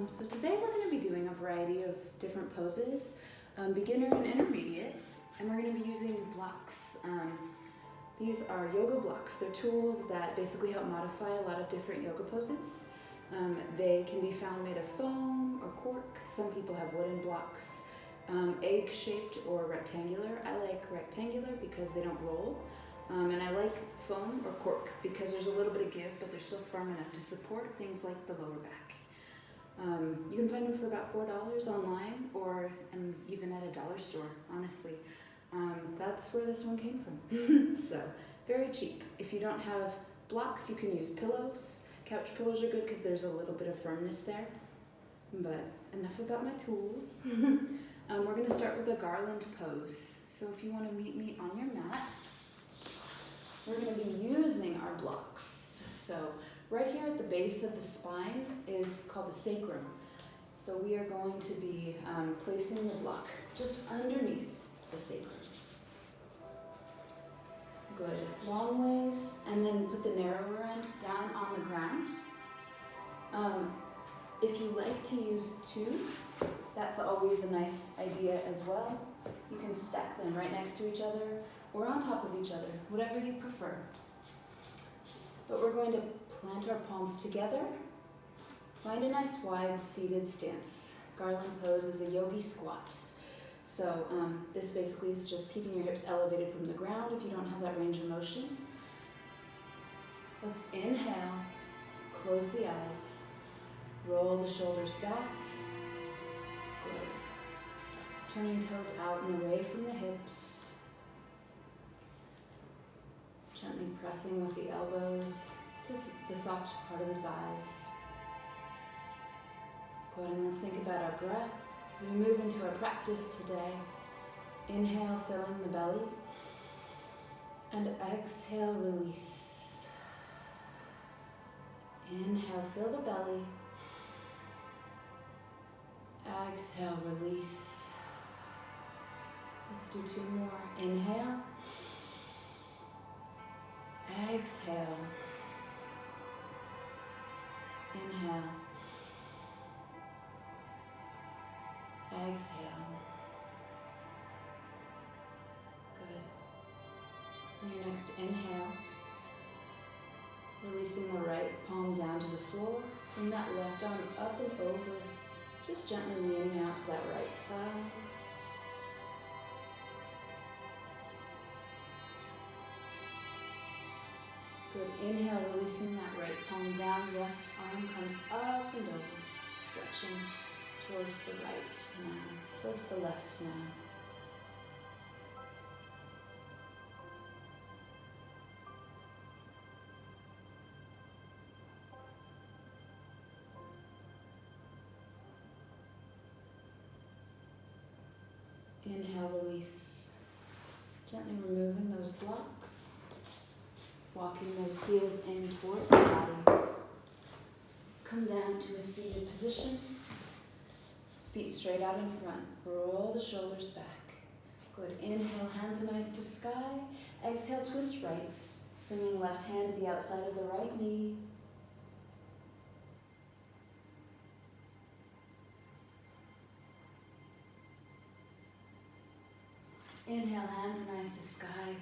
So today we're going to be doing a variety of different poses, beginner and intermediate, and we're going to be using blocks. These are yoga blocks. They're tools that basically help modify a lot of different yoga poses. They can be found made of foam or cork. Some people have wooden blocks, egg-shaped or rectangular. I like rectangular because they don't roll. And I like foam or cork because there's a little bit of give, but they're still firm enough to support things like the lower back. You can find them for about $4 online or even at a dollar store, honestly. That's where this one came from. So, very cheap. If you don't have blocks, you can use pillows. Couch pillows are good because there's a little bit of firmness there. But enough about my tools. We're going to start with a garland pose. So if you want to meet me on your mat, we're going to be using our blocks. So right here at the base of the spine is called the sacrum. So we are going to be placing the block just underneath the sacrum. Good. Long ways, and then put the narrower end down on the ground. If you like to use two, that's always a nice idea as well. You can stack them right next to each other or on top of each other, whatever you prefer. But we're going to plant our palms together. Find a nice wide seated stance. Garland pose is a yogi squat. So this basically is just keeping your hips elevated from the ground if you don't have that range of motion. Let's inhale, close the eyes, roll the shoulders back. Good. Turning toes out and away from the hips. Gently pressing with the elbows to the soft part of the thighs. Good, and let's think about our breath as we move into our practice today. Inhale, filling the belly, and exhale, release. Inhale, fill the belly. Exhale, release. Let's do two more. Inhale. Exhale. Inhale. Exhale. Good. On your next inhale, releasing the right palm down to the floor, bring that left arm up and over, just gently leaning out to that right side. Good. Inhale, releasing that right palm down, left arm comes up and over, stretching towards the right now, towards the left now. Inhale, release. Gently removing those blocks, walking those heels in towards the body. Let's come down to a seated position. Feet straight out in front. Roll the shoulders back. Good. Inhale, hands and eyes to sky. Exhale, twist right. Bringing left hand to the outside of the right knee. Inhale, hands and eyes to sky.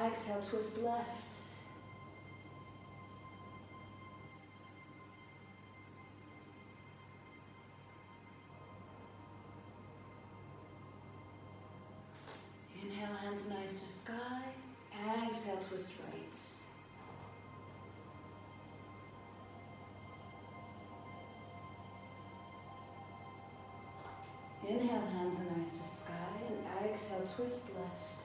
Exhale, twist left. Inhale, hands and eyes to sky. Exhale, twist right. Inhale, hands and eyes to sky, and exhale, twist left.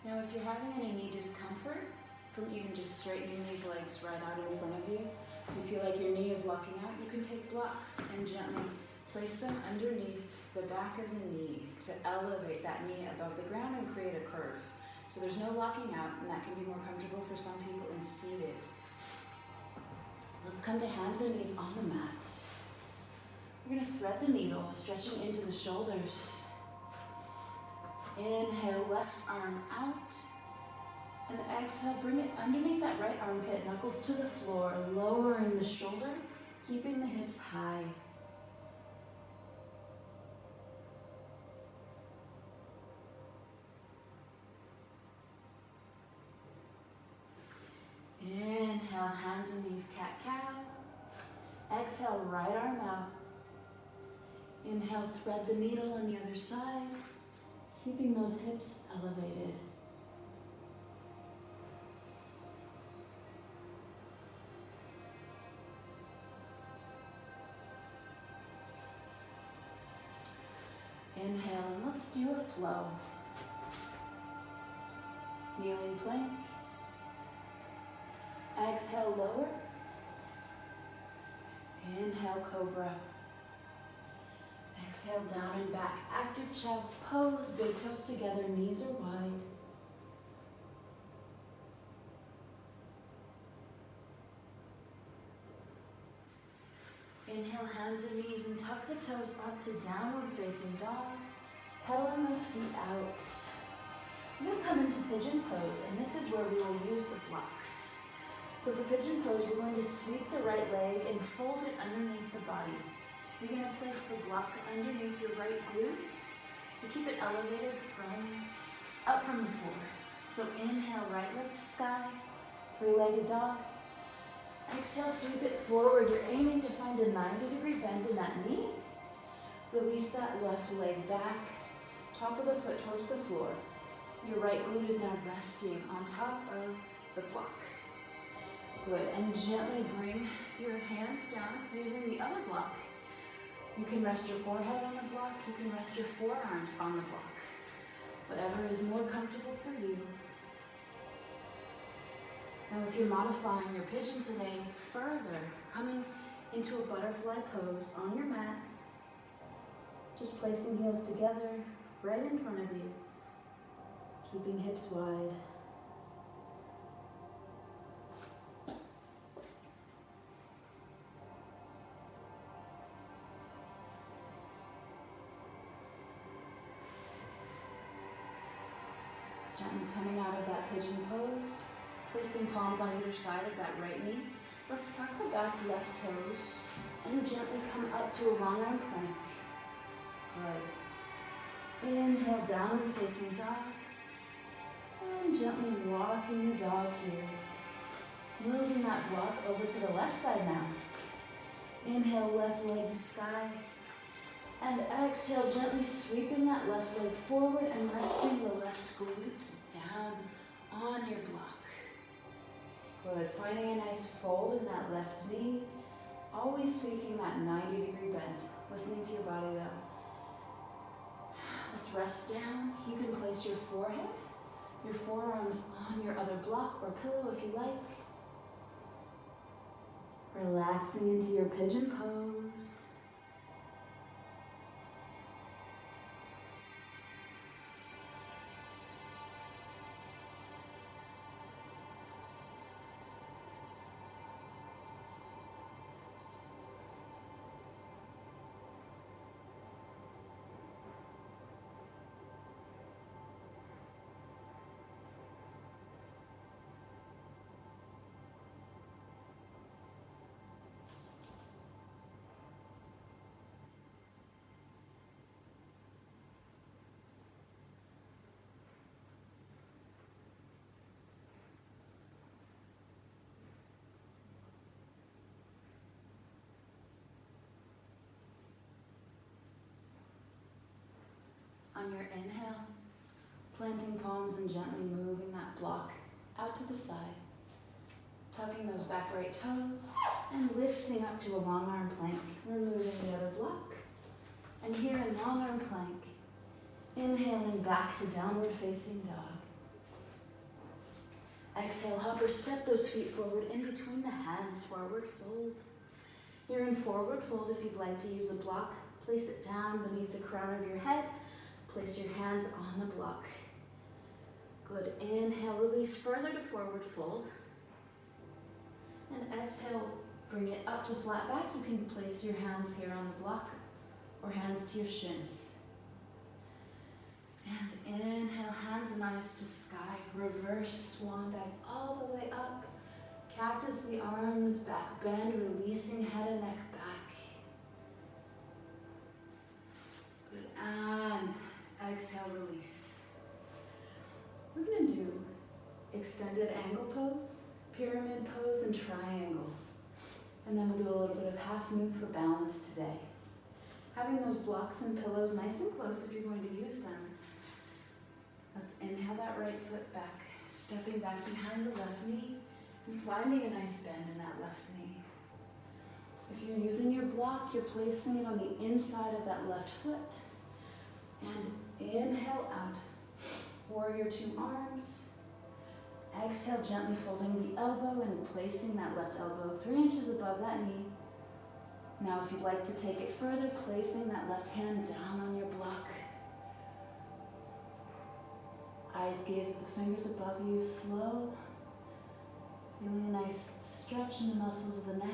Now, if you're having any knee discomfort from even just straightening these legs right out in front of you, if you feel like your knee is locking out, you can take blocks and gently place them underneath the back of the knee to elevate that knee above the ground and create a curve. So there's no locking out, and that can be more comfortable for some people in seated. Let's come to hands and knees on the mat. We're going to thread the needle, stretching into the shoulders. Inhale, left arm out. And exhale, bring it underneath that right armpit, knuckles to the floor, lowering the shoulder, keeping the hips high. Inhale, hands and knees, cat-cow. Exhale, right arm out. Inhale, thread the needle on the other side, keeping those hips elevated. Inhale, and let's do a flow. Kneeling plank. Exhale, lower. Inhale, cobra. Exhale, down and back. Active child's pose, big toes together, knees are wide. Inhale, hands and knees, and tuck the toes up to downward facing dog. Pedaling those feet out. We'll come into pigeon pose, and this is where we will use the blocks. So for pigeon pose, we're going to sweep the right leg and fold it underneath the body. You're going to place the block underneath your right glute to keep it elevated up from the floor. So inhale, right leg to sky, three-legged dog. Exhale, sweep it forward. You're aiming to find a 90-degree bend in that knee. Release that left leg back, top of the foot towards the floor. Your right glute is now resting on top of the block. Good, and gently bring your hands down using the other block. You can rest your forehead on the block, you can rest your forearms on the block. Whatever is more comfortable for you. Now if you're modifying your pigeon today further, coming into a butterfly pose on your mat, just placing heels together right in front of you, keeping hips wide. Gently coming out of that pigeon pose, placing palms on either side of that right knee. Let's tuck the back left toes and gently come up to a long arm plank. Good. Inhale, downward facing dog. And gently walking the dog here. Moving that block over to the left side now. Inhale, left leg to sky. And exhale, gently sweeping that left leg forward and resting the left glute down on your block. Good, finding a nice fold in that left knee. Always seeking that 90-degree bend. Listening to your body though. Let's rest down. You can place your forehead, your forearms on your other block or pillow if you like. Relaxing into your pigeon pose. On your inhale, planting palms and gently moving that block out to the side. Tucking those back right toes and lifting up to a long arm plank, removing the other block. And here in long arm plank, inhaling back to downward facing dog. Exhale, hopper, step those feet forward in between the hands, forward fold. Here in forward fold, if you'd like to use a block, place it down beneath the crown of your head. Place your hands on the block. Good. Inhale, release further to forward fold. And exhale, bring it up to flat back. You can place your hands here on the block or hands to your shins. And inhale, hands and eyes to sky. Reverse swan dive all the way up. Cactus the arms, back bend, releasing head and neck back. Good, and exhale, release. We're gonna do extended angle pose, pyramid pose, and triangle. And then we'll do a little bit of half moon for balance today. Having those blocks and pillows nice and close if you're going to use them. Let's inhale that right foot back, stepping back behind the left knee and finding a nice bend in that left knee. If you're using your block, you're placing it on the inside of that left foot. And inhale out, warrior two arms. Exhale, gently folding the elbow and placing that left elbow 3 inches above that knee. Now, if you'd like to take it further, placing that left hand down on your block. Eyes gaze at the fingers above you, slow. Feeling a nice stretch in the muscles of the neck.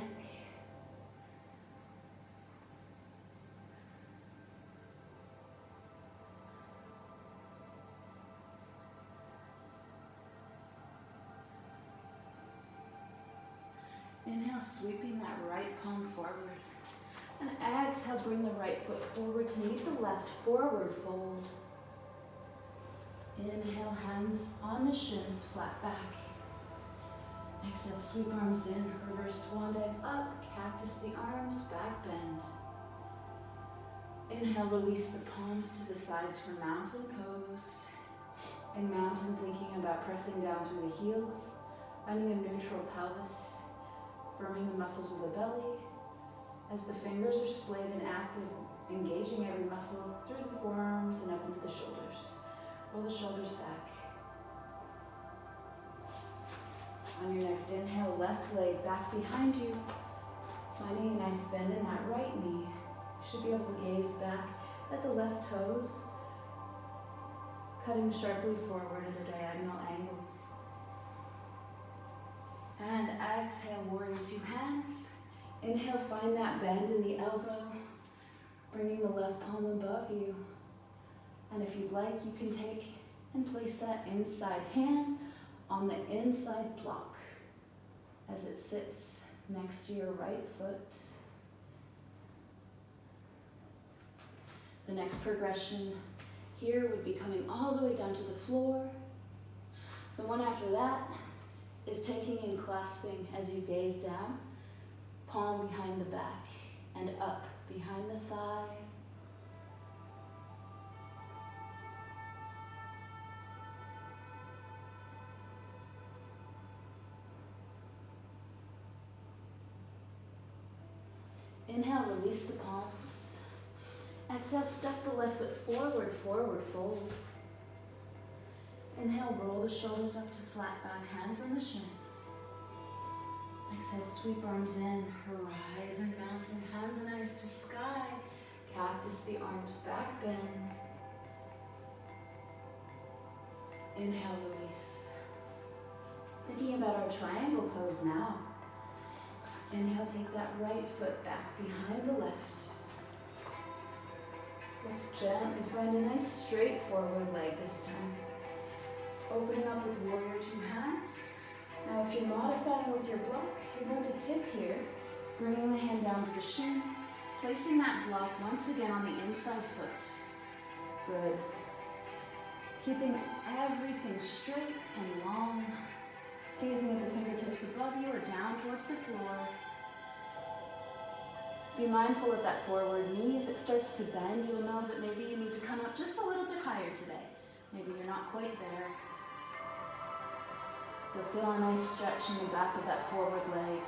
Inhale, sweeping that right palm forward. And exhale, bring the right foot forward to meet the left, forward fold. Inhale, hands on the shins, flat back. Exhale, sweep arms in, reverse swan dive up, cactus the arms, back bend. Inhale, release the palms to the sides for mountain pose. In mountain, thinking about pressing down through the heels, finding a neutral pelvis. Firming the muscles of the belly as the fingers are splayed and active, engaging every muscle through the forearms and up into the shoulders. Roll the shoulders back. On your next inhale, left leg back behind you, finding a nice bend in that right knee. You should be able to gaze back at the left toes, cutting sharply forward at a diagonal angle. And exhale, warrior two hands. Inhale, find that bend in the elbow, bringing the left palm above you. And if you'd like, you can take and place that inside hand on the inside block as it sits next to your right foot. The next progression here would be coming all the way down to the floor. The one after that is taking and clasping as you gaze down, palm behind the back and up behind the thigh. Inhale, release the palms. Exhale, step the left foot forward, forward fold. Inhale, roll the shoulders up to flat back, hands on the shins. Exhale, sweep arms in, horizon mountain, hands and eyes to sky. Cactus the arms, back bend. Inhale, release. Thinking about our triangle pose now. Inhale, take that right foot back behind the left. Let's gently find a nice straight forward leg this time. Opening up with warrior two hands. Now if you're modifying with your block, you're going to tip here, bringing the hand down to the shin, placing that block once again on the inside foot. Good. Keeping everything straight and long, gazing at the fingertips above you or down towards the floor. Be mindful of that forward knee. If it starts to bend, you'll know that maybe you need to come up just a little bit higher today. Maybe you're not quite there. You'll feel a nice stretch in the back of that forward leg.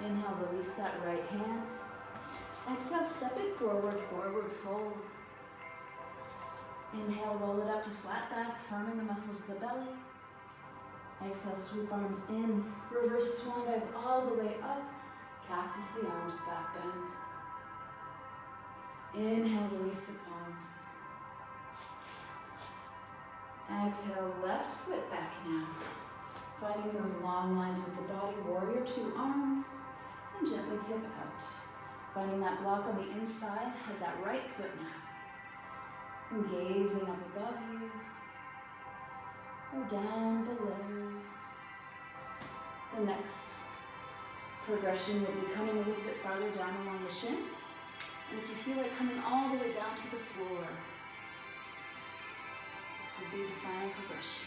Inhale, release that right hand. Exhale, step it forward, forward fold. Inhale, roll it up to flat back, firming the muscles of the belly. Exhale, sweep arms in. Reverse swan dive all the way up. Cactus the arms, back bend. Inhale, release the palms. Exhale, left foot back now. Finding those long lines with the body, warrior two arms, and gently tip out. Finding that block on the inside of that right foot now. And gazing up above you, or down below. The next progression will be coming a little bit farther down along the shin. And if you feel like coming all the way down to the floor, this will be the final progression.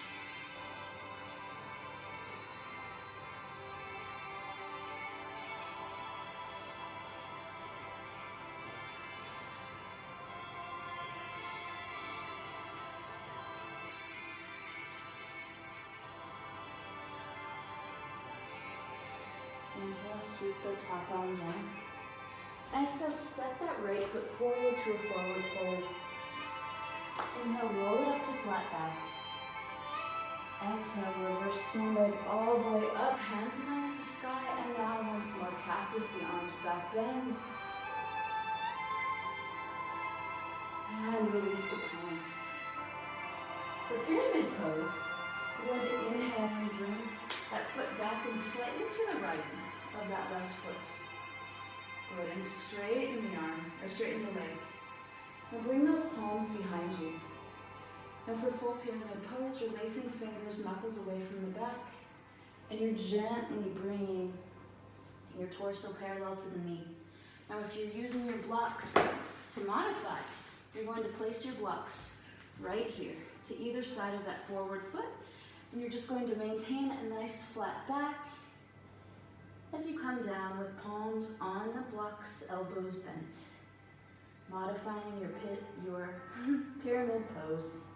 Inhale, sweep the top arm down. Exhale, step that right foot forward to a forward fold. Inhale, roll it up to flat back. Exhale, reverse swan dive all the way up, hands and eyes to sky, and now once more, cactus the arms back, bend. And release the palms. For pyramid pose, you're going to inhale and bring that foot back and slightly to the right of that left foot. Good, and straighten the arm, or straighten the leg. Now bring those palms behind you. Now for full pyramid pose, you're lacing fingers, knuckles away from the back, and you're gently bringing your torso parallel to the knee. Now if you're using your blocks to modify, you're going to place your blocks right here to either side of that forward foot, and you're just going to maintain a nice flat back as you come down with palms on the blocks, elbows bent. Modifying your pyramid pose.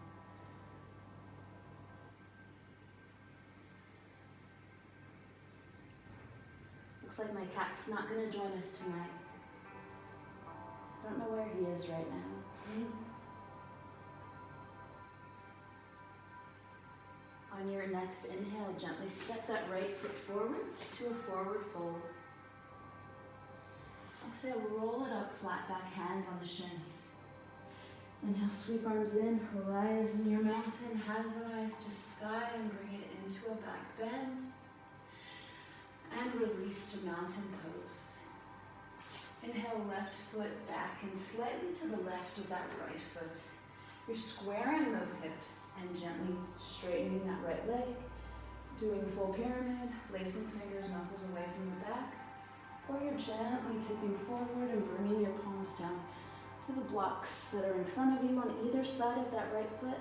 Looks like my cat's not going to join us tonight. I don't know where he is right now. On your next inhale, gently step that right foot forward to a forward fold. Exhale, roll it up, flat back, hands on the shins. Inhale, sweep arms in, horizon your mountain, hands and eyes to sky, and bring it into a back bend. And release to mountain pose. Inhale, left foot back and slightly to the left of that right foot. You're squaring those hips and gently straightening that right leg. Doing full pyramid, lacing fingers, knuckles away from the back. Or you're gently tipping forward and bringing your palms down to the blocks that are in front of you on either side of that right foot.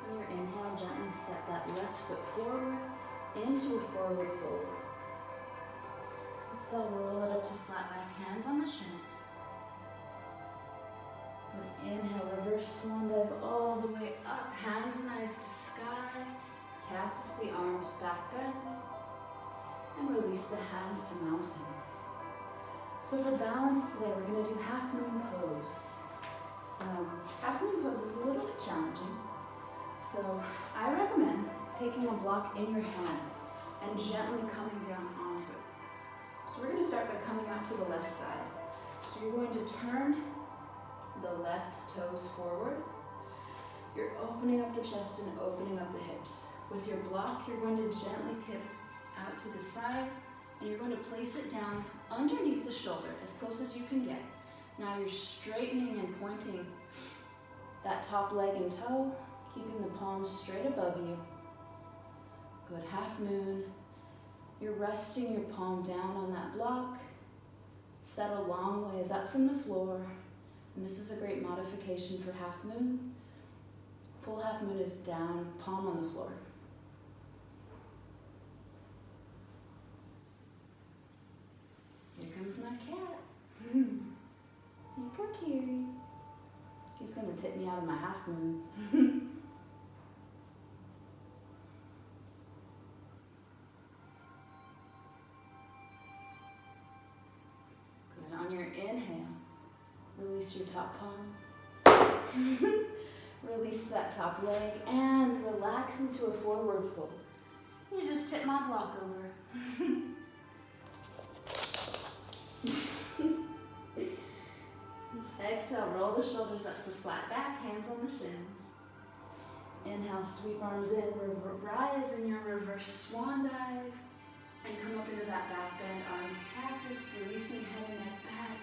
On your inhale, gently step that left foot forward into a forward fold. Exhale, roll it up to flat back, hands on the shins. With inhale, reverse swan dive all the way up, hands and eyes to sky. Cactus the arms, back bend. And release the hands to mountain. So for balance today, we're going to do half moon pose. Half moon pose is a little bit challenging. So I recommend taking a block in your hand and gently coming down onto it. So we're going to start by coming out to the left side. So you're going to turn the left toes forward. You're opening up the chest and opening up the hips. With your block, you're going to gently tip out to the side, and you're going to place it down underneath the shoulder as close as you can get. Now you're straightening and pointing that top leg and toe, keeping the palms straight above you. Good, half moon. You're resting your palm down on that block. Set a long ways up from the floor. And this is a great modification for half moon. Full half moon is down, palm on the floor. Here comes my cat. Here you go, Kiri. He's gonna tip me out of my half moon. Good. On your inhale, release your top palm. Release that top leg and relax into a forward fold. You just tip my block over. Exhale, roll the shoulders up to flat back, hands on the shins. Inhale, sweep arms in, rise in your reverse swan dive, and come up into that back bend, arms cactus, releasing head and neck back.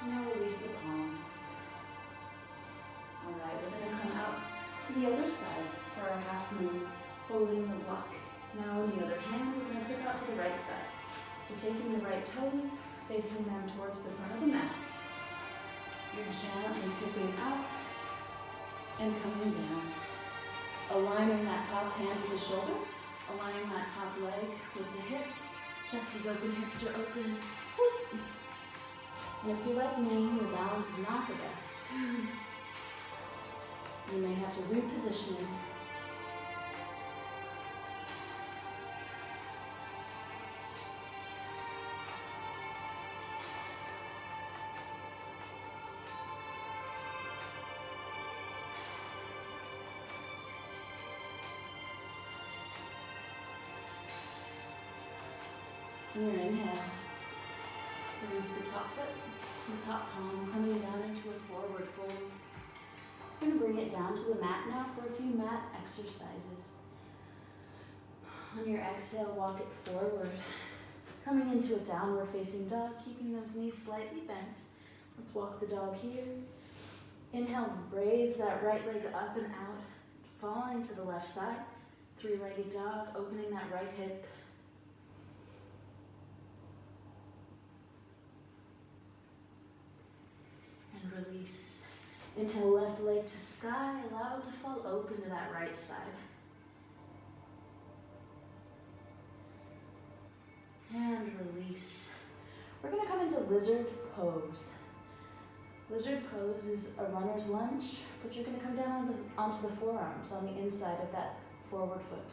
Now release the palms. All right, we're gonna come out to the other side for our half moon, holding the block. Now on the other hand, we're gonna tip out to the right side. So taking the right toes, facing them towards the front of the mat. You're gently tipping out and coming down. Aligning that top hand with the shoulder, aligning that top leg with the hip. Chest is open, hips are open. Whoop. And if you're like me, your balance is not the best. You may have to reposition. On your inhale, release the top foot, the top palm, coming down into a forward fold. We're going to bring it down to the mat now for a few mat exercises. On your exhale, walk it forward. Coming into a downward facing dog, keeping those knees slightly bent. Let's walk the dog here. Inhale, raise that right leg up and out, falling to the left side. Three-legged dog, opening that right hip. And release. Inhale, left leg to sky, allow it to fall open to that right side. And release. We're going to come into lizard pose. Lizard pose is a runner's lunge, but you're going to come down onto the forearms on the inside of that forward foot.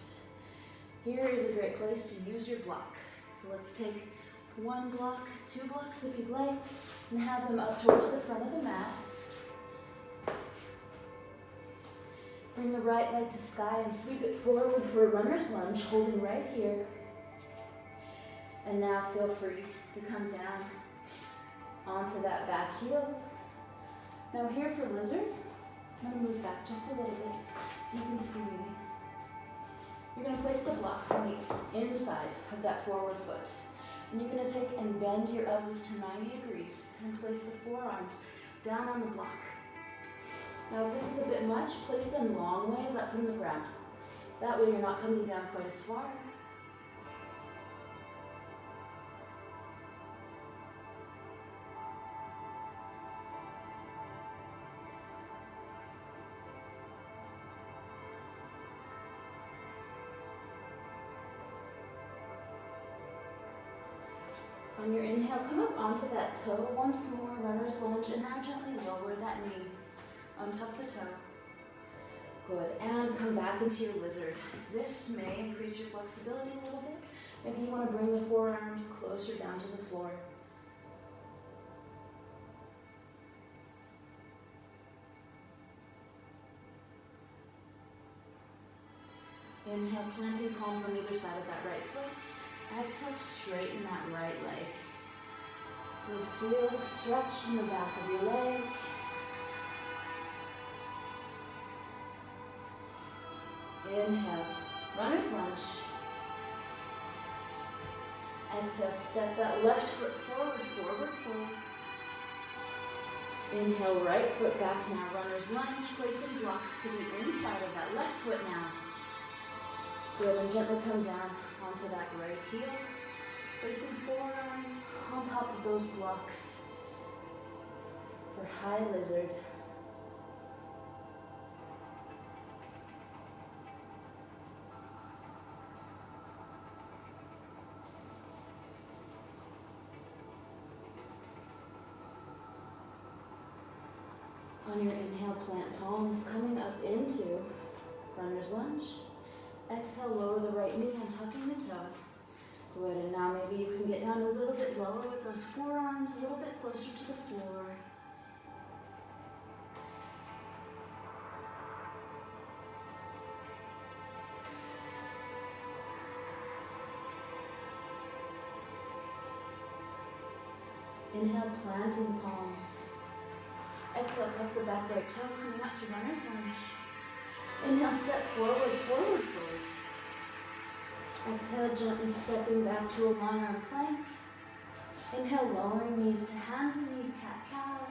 Here is a great place to use your block. So let's take one block, two blocks if you'd like, and have them up towards the front of the mat. Bring the right leg to sky and sweep it forward for a runner's lunge, holding right here. And now feel free to come down onto that back heel. Now here for lizard, I'm going to move back just a little bit so you can see me. You're going to place the blocks on the inside of that forward foot. And you're going to take and bend your elbows to 90 degrees and place the forearms down on the block. Now if this is a bit much, place them long ways up from the ground. That way you're not coming down quite as far. On your inhale, come up onto that toe once more, runner's lunge, and now gently lower that knee. Untuck the toe. Good, and come back into your lizard. This may increase your flexibility a little bit. Maybe you want to bring the forearms closer down to the floor. Inhale, planting palms on either side of that right foot. Exhale, straighten that right leg. You'll feel the stretch in the back of your leg. Inhale, runner's lunge. Exhale, step that left foot forward, forward fold. Inhale, right foot back now, runner's lunge. Placing blocks to the inside of that left foot now. Good, and gently come down onto that right heel. Placing forearms on top of those blocks for high lizard. On your inhale, plant palms coming up into runner's lunge. Exhale, lower the right knee and tucking the toe. Good, and now maybe you can get down a little bit lower with those forearms, a little bit closer to the floor. Inhale, planting palms. Exhale, tuck the back right toe, coming up to runner's lunge. Inhale, step forward, forward, forward. Exhale, gently stepping back to a long arm plank. Inhale, lowering knees to hands and knees, cat-cow.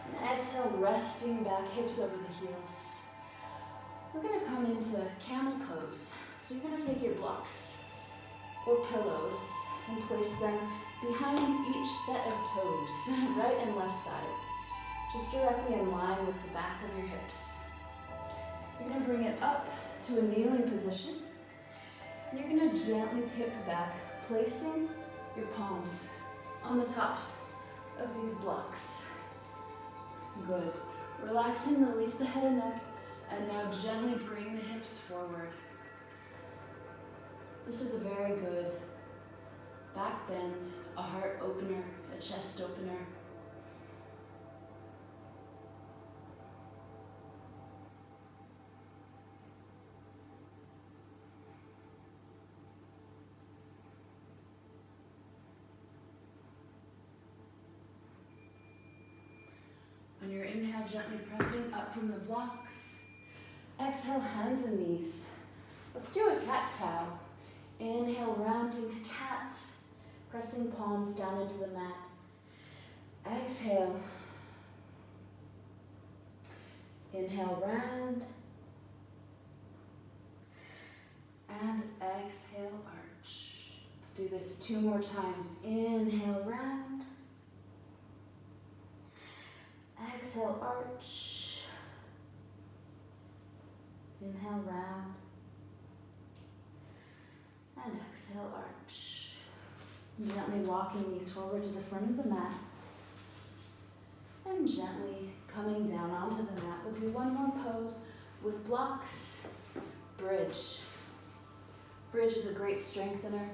And exhale, resting back, hips over the heels. We're gonna come into camel pose. So you're gonna take your blocks or pillows and place them behind each set of toes, right and left side. Just directly in line with the back of your hips. You're gonna bring it up to a kneeling position. And you're gonna gently tip back, placing your palms on the tops of these blocks. Good. Relax and release the head and neck, and now gently bring the hips forward. This is a very good back bend, a heart opener, a chest opener. On your inhale, gently pressing up from the blocks. Exhale, hands and knees. Let's do a cat-cow. Inhale, rounding to cat, pressing palms down into the mat. Exhale. Inhale, round. And exhale, arch. Let's do this 2 more times. Inhale, round. Exhale, arch. Inhale, round. And exhale, arch. Gently walking these forward to the front of the mat. And gently coming down onto the mat. We'll do one more pose with blocks. Bridge. Bridge is a great strengthener.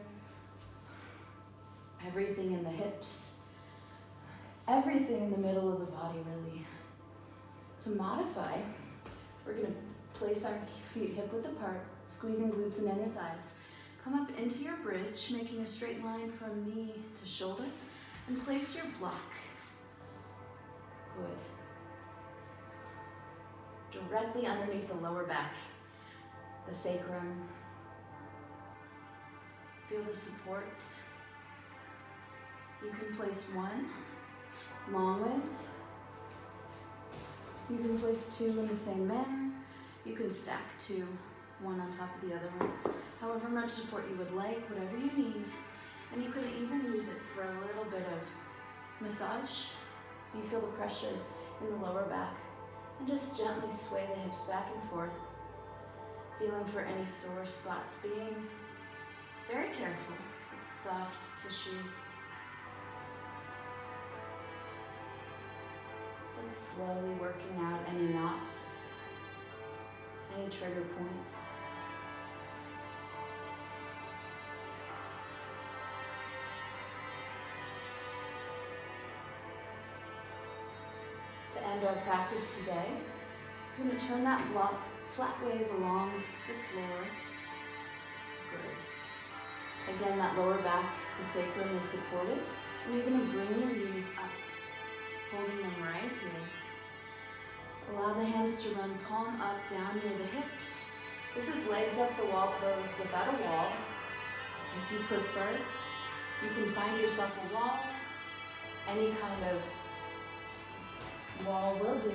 Everything in the hips. Everything in the middle of the body, really. To modify, we're going to place our feet hip width apart, squeezing glutes and inner thighs. Come up into your bridge, making a straight line from knee to shoulder, and place your block. Good. Directly underneath the lower back, the sacrum. Feel the support. You can place one long ways. You can place 2 in the same manner. You can stack 2, one on top of the other one. However much support you would like, whatever you need. And you could even use it for a little bit of massage, so you feel the pressure in the lower back. And just gently sway the hips back and forth, feeling for any sore spots, being very careful. It's soft tissue. But slowly working out any knots, any trigger points. To end our practice today, we're going to turn that block flat ways along the floor. Good. Again, that lower back, the sacrum is supported. And you're going to bring your knees up, holding them right here. Allow the hands to run palm up, down near the hips. This is legs up the wall pose without a wall. If you prefer, you can find yourself a wall. Any kind of wall will do.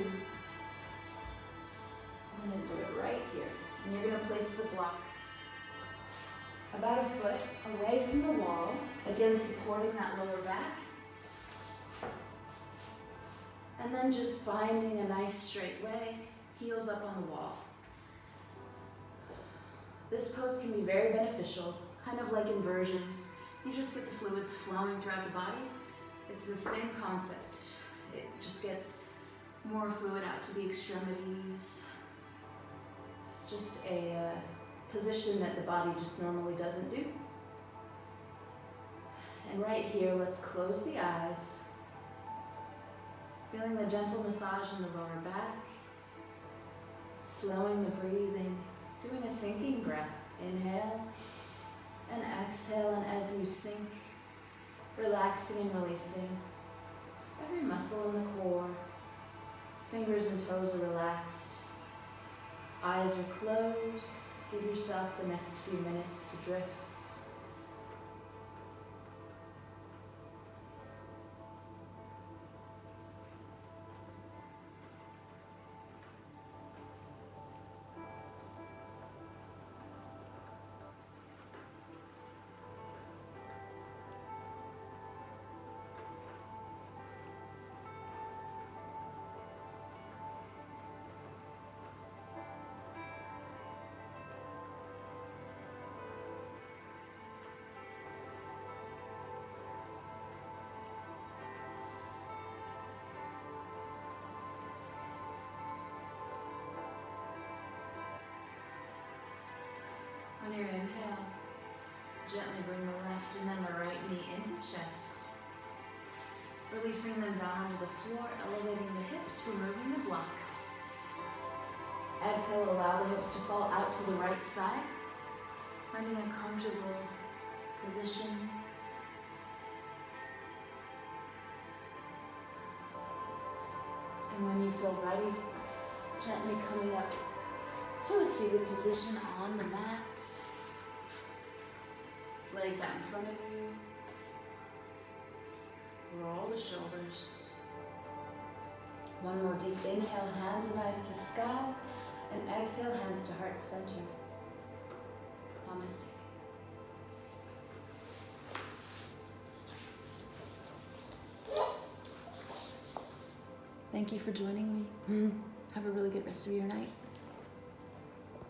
I'm going to do it right here. And you're going to place the block about a foot away from the wall, again supporting that lower back. And then just finding a nice straight leg, heels up on the wall. This pose can be very beneficial, kind of like inversions. You just get the fluids flowing throughout the body. It's the same concept. It just gets More fluid out to the extremities. It's just a position that the body just normally doesn't do. And right here, let's close the eyes. Feeling the gentle massage in the lower back. Slowing the breathing. Doing a sinking breath. Inhale and exhale, and as you sink, relaxing and releasing every muscle in the core. Fingers and toes are relaxed. Eyes are closed. Give yourself the next few minutes to drift. On your inhale, gently bring the left and then the right knee into chest. Releasing them down onto the floor, elevating the hips, removing the block. Exhale, allow the hips to fall out to the right side, finding a comfortable position. And when you feel ready, gently coming up to a seated position on the mat. Legs out in front of you. Roll the shoulders. One more deep inhale, hands and eyes to sky. And exhale, hands to heart center. Namaste. Thank you for joining me. Have a really good rest of your night.